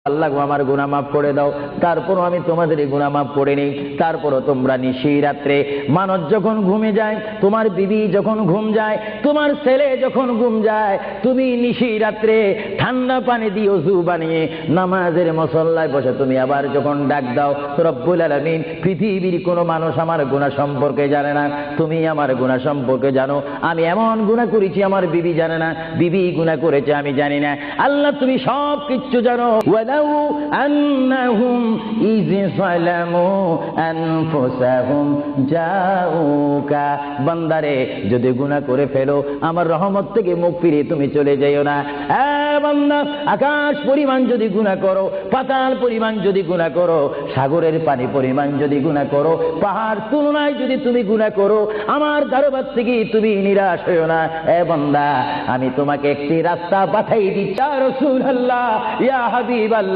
আল্লাহ আমার গুনাহ মাফ করে দাও। তারপরও আমি তোমাদের গুনাহ মাফ করে নেই। তারপরও তোমরা নিশি রাত্রে মানুষ যখন ঘুমে যায়, তোমার বিবি যখন ঘুম যায়, তোমার ছেলে যখন ঘুম যায়, তুমি নিশি রাত্রে ঠান্ডা পানি দিয়ে ওযু বানিয়ে নামাজের মুসল্লায় বসে তুমি আবার যখন ডাক দাও, রব্বুল আলামিন পৃথিবীর কোনো মানুষ আমার গুনাহ সম্পর্কে জানে না, তুমি আমার গুনাহ সম্পর্কে জানো। আমি এমন গুনাহ করেছি আমার বিবি জানে না, বিবি গুনাহ করেছে আমি জানি না। আল্লাহ তুমি সব কিছু জানো। أنهم إذ ظلموا أنفسهم جاءوك বান্দারে যদি গুনাহ করে ফেলো আমার রহমত থেকে মুখ ফিরিয়ে তুমি চলে যাইও না। বান্দা আকাশ পরিমাণ যদি গুনাহ করো, পাতাল পরিমাণ যদি গুনাহ করো, সাগরের পানি পরিমাণ যদি গুনাহ করো, পাহাড় তুলনায় যদি তুমি গুনাহ করো, আমার দরবার থেকে তুমি নিরাশ হইও না। বান্দা আমি তোমাকে একটি রাস্তা পাঠাই দিচ্ছি, ইয়া রাসূলুল্লাহ, ইয়া হাবিবাল্লাহ।